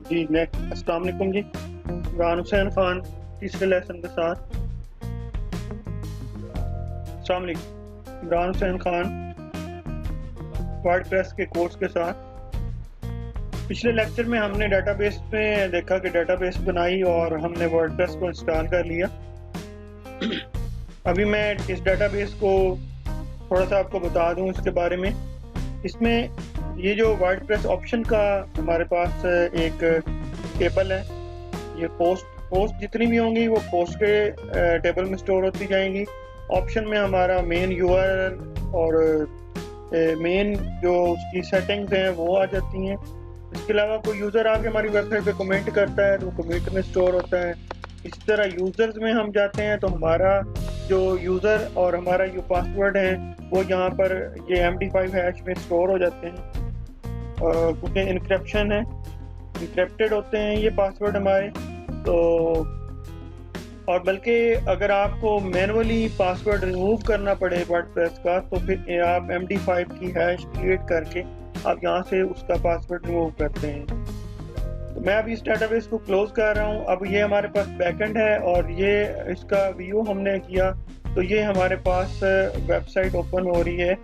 जी next अस्सलाम वालेकुम जी। इमरान हुसैन खान तीसरे लेसन के साथ। अस्सलाम वालेकुम। इमरान हुसैन खान वर्डप्रेस के कोर्स के साथ। पिछले लेक्चर में हमने डेटाबेस में देखा कि डेटाबेस बनाई और हमने वर्डप्रेस को इंस्टॉल कर लिया। अभी मैं इस डेटाबेस को थोड़ा सा आपको बता दूं इसके बारे में। इसमें ये जो वर्डप्रेस ऑप्शन का हमारे पास एक टेबल है। ये पोस्ट जितनी भी होंगी वो पोस्ट के टेबल में स्टोर होती जाएंगी। ऑप्शन में हमारा मेन यूआरएल और मेन जो उसकी सेटिंग्स हैं वो आ जाती हैं। इसके अलावा कोई यूज़र आके हमारी वेबसाइट पे कमेंट करता है तो वो कमेंट में स्टोर होता है। इसी तरह यूज़र्स में हम जाते हैं तो हमारा जो यूज़र और हमारा जो पासवर्ड है वो यहाँ पर ये MD5 हैश में स्टोर हो जाते हैं। क्योंकि इनक्रिप्शन है, इनक्रिप्टेड होते हैं ये पासवर्ड हमारे। तो और बल्कि अगर आपको मैनुअली पासवर्ड रिमूव करना पड़े वर्डप्रेस का तो फिर आप MD5 की हैश क्रिएट करके आप यहाँ से उसका पासवर्ड रिमूव करते हैं। तो मैं अभी इस डेटाबेस को क्लोज कर रहा हूँ। अब ये हमारे पास बैकएंड है और ये इसका व्यू हमने किया तो ये हमारे पास वेबसाइट ओपन हो रही है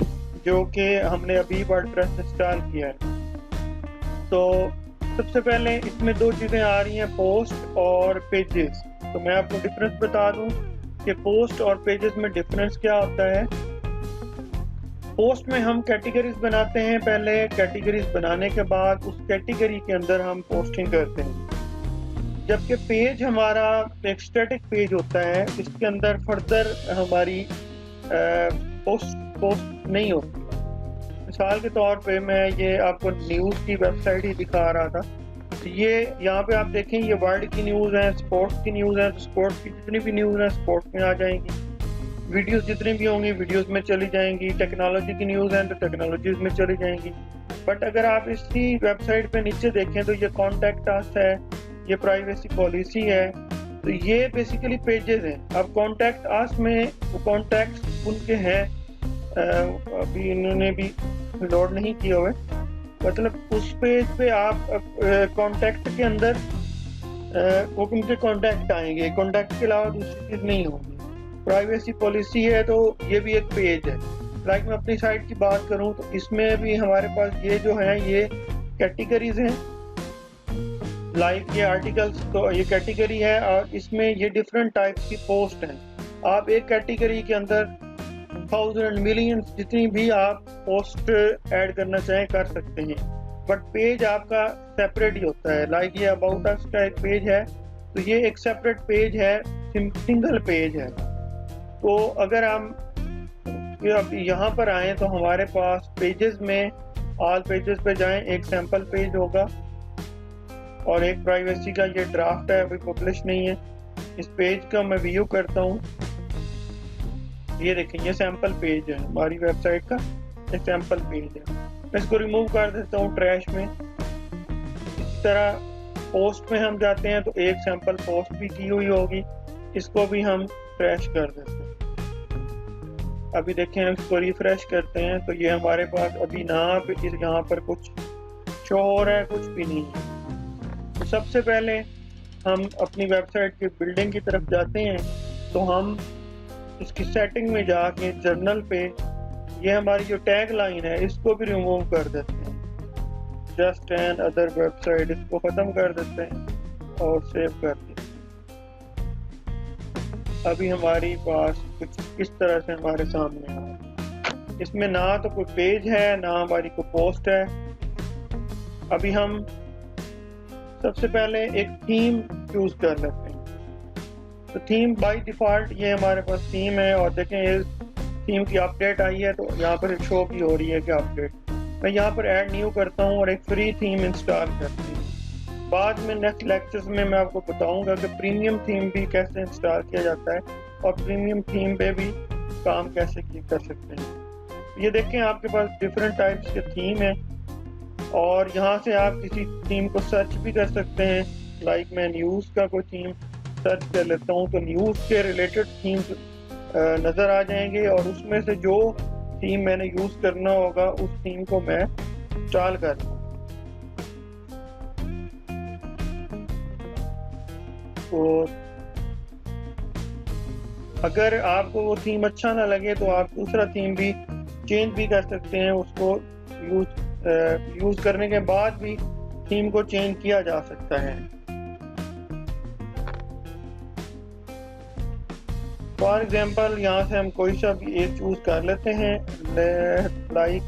जो कि हमने अभी वर्डप्रेस इंस्टॉल किया है। तो सबसे पहले इसमें दो चीज़ें आ रही हैं, पोस्ट और पेजेस। तो मैं आपको डिफरेंस बता दूं कि पोस्ट और पेजेस में डिफरेंस क्या होता है। पोस्ट में हम कैटेगरीज बनाते हैं, पहले कैटेगरीज बनाने के बाद उस कैटेगरी के अंदर हम पोस्टिंग करते हैं। जबकि पेज हमारा एक स्टैटिक पेज होता है, इसके अंदर फर्दर हमारी पोस्ट नहीं होती। मिसाल के तौर पे मैं ये आपको न्यूज़ की वेबसाइट ही दिखा रहा था। ये यहाँ पे आप देखें, ये वर्ल्ड की न्यूज़ है, स्पोर्ट्स की न्यूज़ है, तो स्पोर्ट्स की जितनी भी न्यूज़ है स्पोर्ट्स में आ जाएंगी। वीडियोस जितनी भी होंगी वीडियोस में चली जाएंगी। टेक्नोलॉजी की न्यूज़ है तो टेक्नोलॉजीज में चली जाएंगी। बट अगर आप इसी वेबसाइट पे नीचे देखें तो ये कॉन्टैक्ट अस है, ये प्राइवेसी पॉलिसी है, तो ये बेसिकली पेजेस हैं। अब कॉन्टैक्ट अस में वो कॉन्टैक्ट उनके हैं, अभी इन्होंने भी लोड नहीं किया हुआ है। मतलब उस पेज पे आप कॉन्टैक्ट के अंदर वो उनके कॉन्टैक्ट आएंगे, कॉन्टैक्ट के अलावा दूसरी चीज़ नहीं होगी। प्राइवेसी पॉलिसी है तो ये भी एक पेज है। लाइक मैं अपनी साइट की बात करूं तो इसमें भी हमारे पास ये जो है ये कैटेगरीज हैं। लाइक ये आर्टिकल्स, तो ये कैटेगरी है और इसमें ये डिफरेंट टाइप्स की पोस्ट हैं। आप एक कैटेगरी के अंदर थाउजेंड मिलियंस जितनी भी आप पोस्ट ऐड करना चाहें कर सकते हैं। बट पेज आपका सेपरेट ही होता है। लाइक ये अबाउट अस का एक पेज है तो ये एक सेपरेट पेज है, सिंगल पेज है। तो अगर हम यहाँ पर आए तो हमारे पास पेजेस में ऑल पेजेस पे जाएं, एक सैंपल पेज होगा और एक प्राइवेसी का ये ड्राफ्ट है, अभी पब्लिश नहीं है। इस पेज का मैं व्यू करता हूँ, ये देखें ये सैंपल पेज है हमारी वेबसाइट का, एक सैंपल पेज है। मैं इसको रिमूव कर देता हूँ ट्रैश में। इसी तरह पोस्ट में हम जाते हैं तो एक सैंपल पोस्ट भी की हुई होगी, इसको भी हम ट्रैश कर देते हैं। अभी देखें इसको रिफ्रेश करते हैं तो ये हमारे पास अभी नाम यहाँ पर कुछ शो हो रहा है, कुछ भी नहीं है। तो सबसे पहले हम अपनी वेबसाइट की बिल्डिंग की तरफ जाते हैं तो हम इसकी सेटिंग में जाके जर्नल पे ये हमारी जो टैग लाइन है इसको भी रिमूव कर देते हैं। जस्ट एन अदर वेबसाइट, इसको ख़त्म कर देते हैं और सेव कर देते हैं। अभी हमारी पास कुछ इस तरह से हमारे सामने आ, इसमें ना तो कोई पेज है ना हमारी कोई पोस्ट है। अभी हम सबसे पहले एक थीम चूज कर लेते हैं। तो थीम बाय डिफ़ॉल्ट ये हमारे पास थीम है और देखें इस थीम की अपडेट आई है तो यहाँ पर शो भी हो रही है कि अपडेट। मैं यहाँ पर ऐड न्यू करता हूँ और एक फ्री थीम इंस्टॉल करती हूँ। बाद में नेक्स्ट लेक्चर्स में मैं आपको बताऊंगा कि प्रीमियम थीम भी कैसे इंस्टॉल किया जाता है और प्रीमियम थीम पे भी काम कैसे कर सकते हैं। ये देखें आपके पास डिफरेंट टाइप्स के थीम है और यहाँ से आप किसी थीम को सर्च भी कर सकते हैं। लाइक मैं न्यूज़ का कोई थीम सर्च कर लेता हूँ तो न्यूज़ के रिलेटेड थीम्स नज़र आ जाएंगे और उसमें से जो थीम मैंने यूज़ करना होगा उस थीम को मैं इंस्टॉल कर लूँ। तो अगर आपको वो थीम अच्छा ना लगे तो आप दूसरा थीम भी चेंज भी कर सकते हैं। उसको यूज करने के बाद भी थीम को चेंज किया जा सकता है। फॉर एग्जाम्पल यहाँ से हम कोई सा भी एक चूज कर लेते हैं, लाइक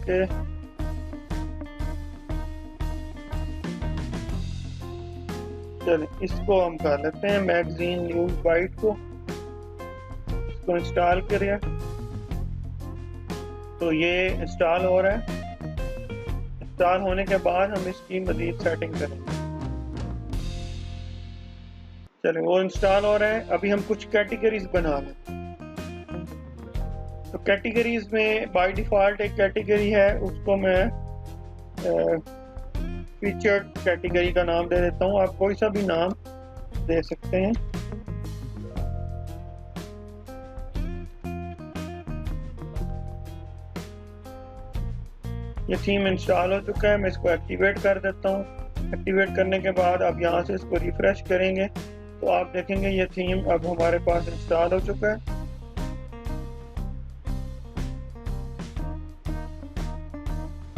चलिए इसको हम कर लेते हैं मैगजीन न्यूज बाइट को। इसको इंस्टॉल करें तो ये इंस्टॉल हो रहा है। इंस्टॉल होने के बाद हम इसकी मजीद सेटिंग करेंगे। चलिए वो इंस्टॉल हो रहा है। अभी हम कुछ कैटेगरीज बना लें। तो कैटेगरीज में बाय डिफॉल्ट एक कैटेगरी है, उसको मैं फीचर्ड कैटेगरी का नाम दे देता हूँ। आप कोई सा भी नाम दे सकते हैं। ये थीम इंस्टॉल हो चुका है। मैं इसको एक्टिवेट कर देता हूँ। एक्टिवेट करने के बाद आप यहाँ से इसको रिफ्रेश करेंगे तो आप देखेंगे ये थीम अब हमारे पास इंस्टॉल हो चुका है।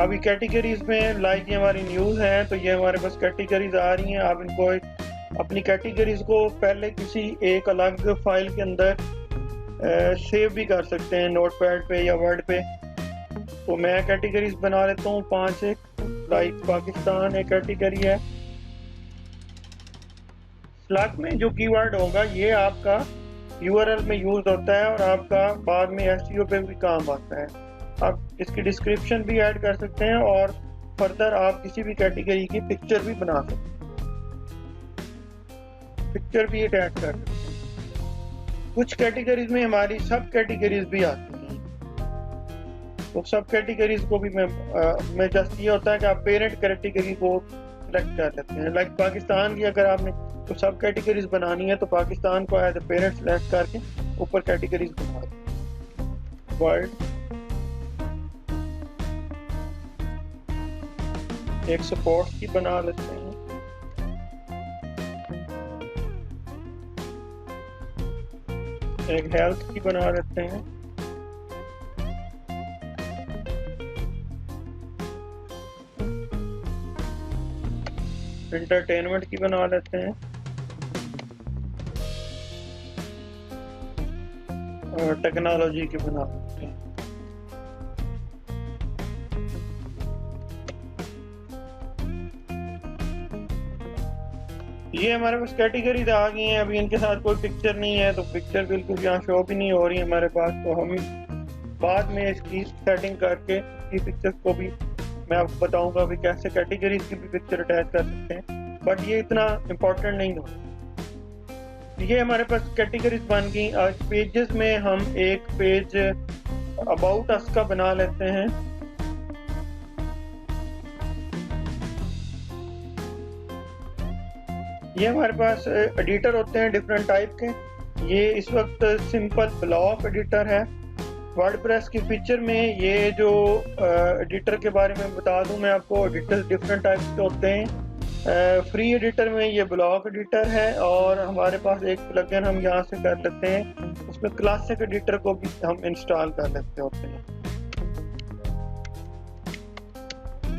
अभी कैटेगरीज में लाइक ये हमारी न्यूज़ है, तो ये हमारे पास कैटेगरीज आ रही हैं। आप इनको अपनी कैटेगरीज को पहले किसी एक अलग फाइल के अंदर सेव भी कर सकते हैं, नोटपैड पे या वर्ड पे। तो मैं कैटेगरीज बना लेता हूँ 5-1। लाइक पाकिस्तान एक कैटेगरी है। स्लैक में जो कीवर्ड होगा ये आपका यूआरएल में यूज होता है और आपका बाद में एसईओ पे भी काम आता है। आप इसकी डिस्क्रिप्शन भी ऐड कर सकते हैं और फर्दर आप किसी भी कैटेगरी की पिक्चर भी बना सकते हैं, पिक्चर भी अटैच कर सकते हैं। कुछ कैटेगरीज में हमारी सब कैटेगरीज भी आती हैं। तो सब कैटेगरीज को भी मैं जस्ट ये होता है कि आप पेरेंट कैटेगरी को सेलेक्ट कर लेते हैं। लाइक पाकिस्तान की अगर आपने तो सब कैटेगरीज बनानी है तो पाकिस्तान को एज ए पेरेंट सेलेक्ट करके ऊपर कैटेगरीज बना दें। वर्ल्ड एक स्पोर्ट्स की बना लेते हैं। एक हेल्थ की बना लेते हैं। एंटरटेनमेंट की बना लेते हैं। और टेक्नोलॉजी की बना लेते हैं। ये हमारे पास कैटेगरीज आ गई हैं। अभी इनके साथ कोई पिक्चर नहीं है तो पिक्चर बिल्कुल यहाँ शो भी नहीं हो रही है हमारे पास। तो हम बाद में इसकी सेटिंग करके इसकी पिक्चर्स को भी मैं आपको बताऊंगा अभी कैसे कैटेगरीज की भी पिक्चर अटैच कर सकते हैं, बट ये इतना इम्पोर्टेंट नहीं होता। ये हमारे पास कैटेगरीज बन गई। आज पेजेस में हम एक पेज अबाउट अस का बना लेते हैं। ये हमारे पास एडिटर होते हैं डिफरेंट टाइप के। ये इस वक्त सिंपल ब्लॉक एडिटर है। वर्डप्रेस की पिक्चर में ये जो एडिटर के बारे में बता दूं मैं आपको, एडिटर डिफरेंट टाइप्स के होते हैं। फ्री एडिटर में ये ब्लॉक एडिटर है और हमारे पास एक प्लगइन हम यहाँ से कर लेते हैं। उसमें क्लासिक एडिटर को भी हम इंस्टॉल कर लेते होते हैं।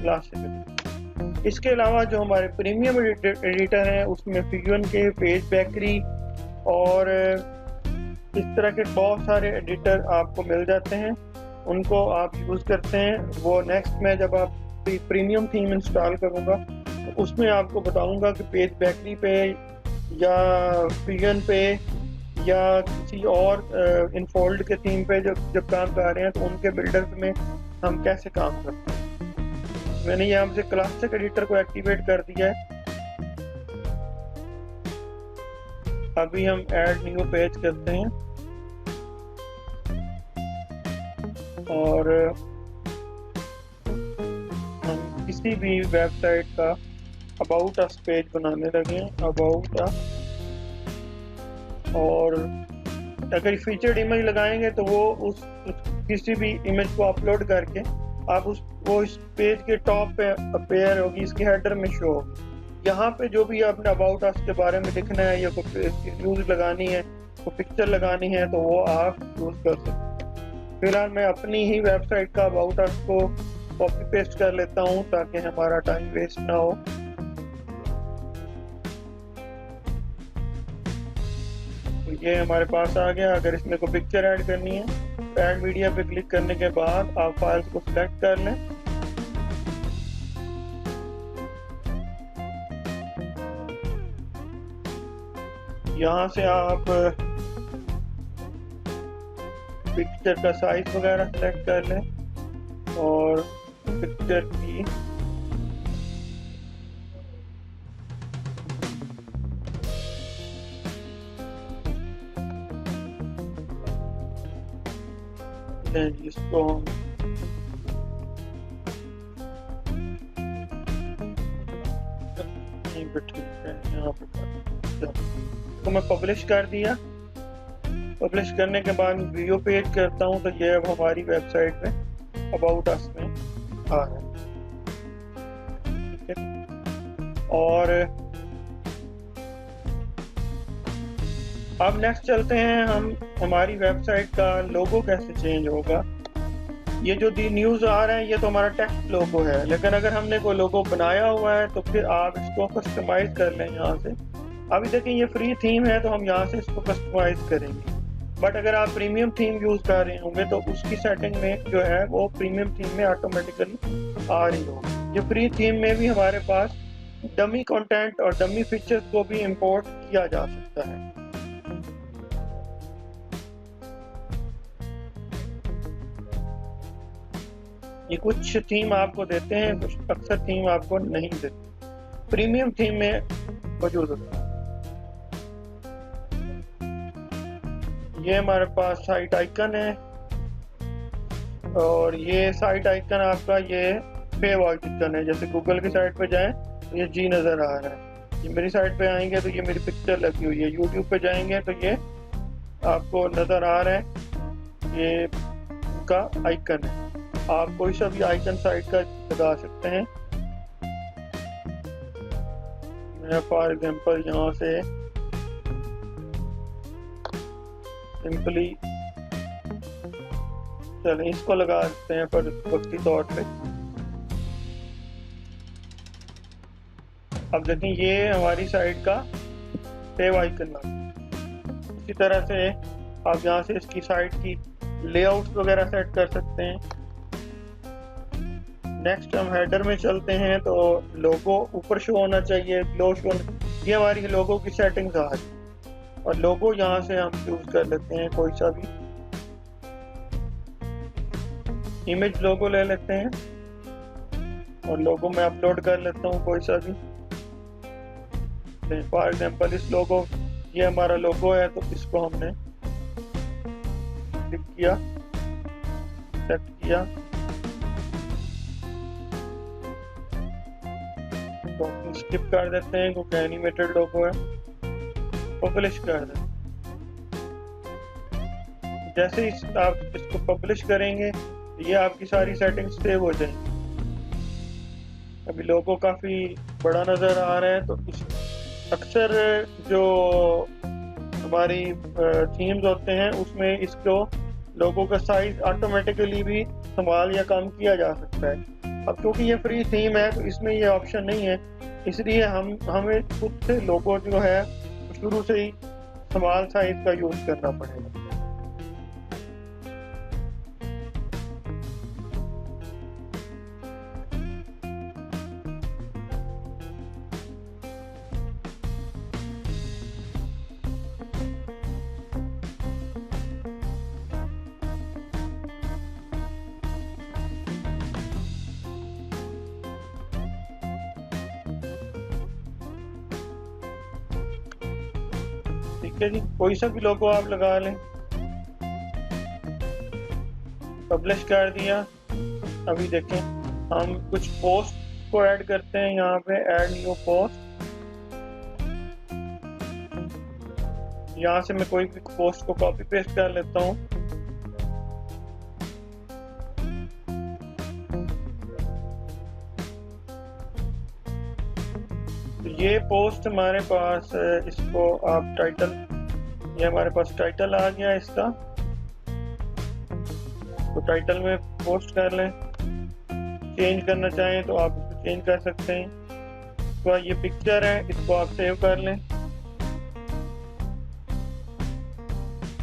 क्लासिक। इसके अलावा जो हमारे प्रीमियम एडिटर हैं उसमें फिगन के, पेज बेकरी और इस तरह के बहुत सारे एडिटर आपको मिल जाते हैं। उनको आप यूज़ करते हैं। वो नेक्स्ट में जब आप प्रीमियम थीम इंस्टॉल करूँगा तो उसमें आपको बताऊँगा कि पेज बेकरी पे या फिगन पे या किसी और इनफोल्ड के थीम पे जब काम कर रहे हैं तो उनके बिल्डर्स में हम कैसे काम करते हैं। मैंने यहाँ से क्लासिक एडिटर को एक्टिवेट कर दिया है। अभी हम ऐड न्यू पेज करते हैं और हम किसी भी वेबसाइट का अबाउट अस पेज बनाने लगे। अबाउट अस, और अगर फीचर्ड इमेज लगाएंगे तो वो उस किसी भी इमेज को अपलोड करके आप वो इस पेज के टॉप पे अपेयर होगी, इसके हेडर में शो होगी। यहाँ पे जो भी आपने अबाउट अस के बारे में लिखना है या कोई न्यूज़ लगानी है, कोई पिक्चर लगानी है, तो वो आप यूज़ कर सकते हैं। फिलहाल मैं अपनी ही वेबसाइट का अबाउट अस को कॉपी पेस्ट कर लेता हूँ ताकि हमारा टाइम वेस्ट ना हो। तो ये हमारे पास आ गया। अगर इसमें कोई पिक्चर ऐड करनी है तो ऐड मीडिया पे क्लिक करने के बाद आप फाइल्स को सिलेक्ट कर लें। यहाँ से आप पिक्चर का साइज वगैरह सेलेक्ट कर लें और पिक्चर की इसको ठीक है, यहाँ पे तो मैं पब्लिश कर दिया। पब्लिश करने के बाद वीडियो पेज करता हूँ तो ये अब हमारी वेबसाइट पे अबाउट अस में आ रहा है। ठीक है, और अब नेक्स्ट चलते हैं हम हमारी वेबसाइट का लोगो कैसे चेंज होगा। ये जो दी न्यूज़ आ रहा है ये तो हमारा टेक्स्ट लोगो है, लेकिन अगर हमने कोई लोगो बनाया हुआ है तो फिर आप इसको कस्टमाइज कर लें यहाँ से। अभी देखें ये फ्री थीम है तो हम यहाँ से इसको कस्टमाइज करेंगे, बट अगर आप प्रीमियम थीम यूज़ कर रहे होंगे तो उसकी सेटिंग में जो है वो प्रीमियम थीम में ऑटोमेटिकली आ रही होगी। ये फ्री थीम में भी हमारे पास डमी कंटेंट और डमी फीचर्स को भी इंपोर्ट किया जा सकता है। ये कुछ थीम आपको देते हैं, कुछ अक्सर थीम आपको नहीं देते, प्रीमियम थीम में मौजूद होता है। ये हमारे पास साइट आइकन है और ये साइट आइकन आपका ये फेव आइकन है। जैसे गूगल की साइट पे जाएं तो ये जी नज़र आ रहा है, ये मेरी साइट पे आएंगे तो ये मेरी पिक्चर लगी हुई है। यूट्यूब पे जाएंगे तो ये आपको नज़र आ रहा है, ये का आइकन है। आप कोई सा भी आइकन साइट का लगा सकते हैं। मैं फॉर एग्जांपल यहाँ से सिंपली चलें इसको लगा सकते हैं पर वक्ती तौर पे। अब देखें ये हमारी साइट का सेव आइकन लगा। इसी तरह से आप यहाँ से इसकी साइट की लेआउट्स वगैरह सेट कर सकते हैं। नेक्स्ट हम हेडर में चलते हैं तो लोगो ऊपर शो होना चाहिए, लो शो। ये हमारी लोगो की सेटिंग्स आ रही और लोगो यहाँ से हम यूज कर लेते हैं कोई सा भी इमेज लोगो ले लेते हैं और लोगो में अपलोड कर लेता हूँ कोई सा भी। फॉर एग्जांपल इस लोगो, ये हमारा लोगो है तो इसको हमने क्लिक किया, सेट किया, तो स्किप कर देते हैं क्योंकि एनिमेटेड लोगो है, पब्लिश कर दें। जैसे ही आप इसको पब्लिश करेंगे ये आपकी सारी सेटिंग्स सेव हो जाएंगी। अभी लोगो काफ़ी बड़ा नज़र आ रहा है तो अक्सर जो हमारी थीम्स होते हैं उसमें इसको लोगो का साइज ऑटोमेटिकली भी संभाल या कम किया जा सकता है। अब क्योंकि ये फ्री थीम है तो इसमें ये ऑप्शन नहीं है, इसलिए हमें खुद से लोगो जो है शुरू से ही स्मॉल साइज का यूज़ करना पड़ेगा। ठीक है जी, कोई सा भी लोगो आप लगा लें। पब्लिश कर दिया। अभी देखें हम कुछ पोस्ट को ऐड करते हैं, यहाँ पे ऐड न्यू पोस्ट। यहाँ से मैं कोई भी पोस्ट को कॉपी पेस्ट कर लेता हूँ। तो ये पोस्ट हमारे पास इसको आप टाइटल, ये हमारे पास टाइटल आ गया इसका, तो टाइटल में पोस्ट कर लें। चेंज करना चाहें तो आप इसको चेंज कर सकते हैं। तो ये पिक्चर है, इसको आप सेव कर लें।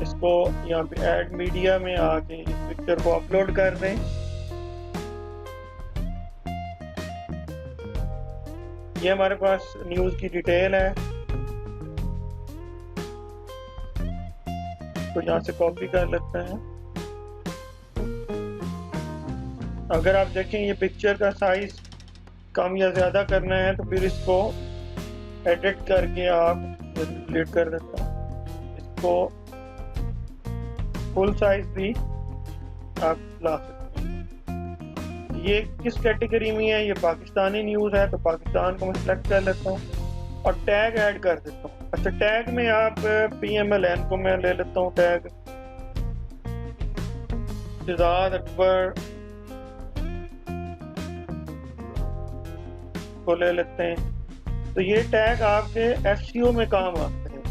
इसको यहाँ पे ऐड मीडिया में आके इस पिक्चर को अपलोड कर दें। ये हमारे पास न्यूज़ की डिटेल है, तो यहाँ से कॉपी कर लेते हैं। अगर आप देखें ये पिक्चर का साइज कम या ज़्यादा करना है तो फिर इसको एडिट करके आप डिलीट कर देते हैं। इसको फुल साइज भी आप ला सकते हैं। ये किस कैटेगरी में है, ये पाकिस्तानी न्यूज़ है, तो पाकिस्तान को मैं सिलेक्ट कर लेता हूँ और टैग ऐड कर देता हूँ। अच्छा, टैग में आप PMLN को मैं ले लेता हूँ, टैग शहजाद अकबर को ले लेते हैं। तो ये टैग आपके SEO में काम आते हैं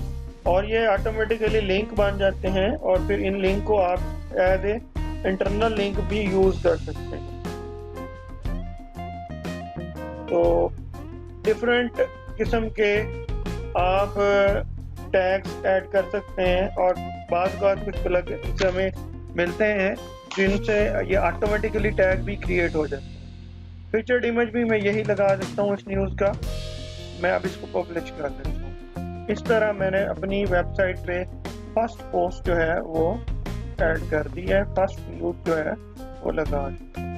और ये ऑटोमेटिकली लिंक बन जाते हैं और फिर इन लिंक को आप एज ए इंटरनल लिंक भी यूज कर सकते हैं। तो डिफरेंट किस्म के आप टैग्स ऐड कर सकते हैं और बाद कुछ प्लगइन्स हमें मिलते हैं जिनसे ये ऑटोमेटिकली टैग भी क्रिएट हो जाते हैं। फीचर्ड इमेज भी मैं यही लगा देता हूँ इस न्यूज़ का। मैं अब इसको पब्लिश कर देता हूँ। इस तरह मैंने अपनी वेबसाइट पे फर्स्ट पोस्ट जो है वो ऐड कर दी है, फर्स्ट न्यूज़ जो है वो लगा दी।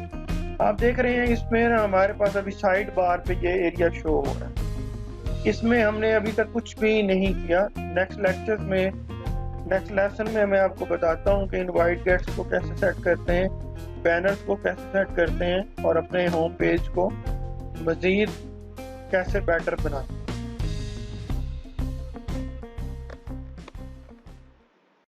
आप देख रहे हैं इसमें ना हमारे पास अभी साइड बार पे ये एरिया शो हो रहा है। इसमें हमने अभी तक कुछ भी नहीं किया। नेक्स्ट लेसन में मैं आपको बताता हूँ कि इनवाइट गेट्स को कैसे सेट करते हैं, बैनर्स को कैसे सेट करते हैं और अपने होम पेज को मज़ीद कैसे बेटर बनाते हैं।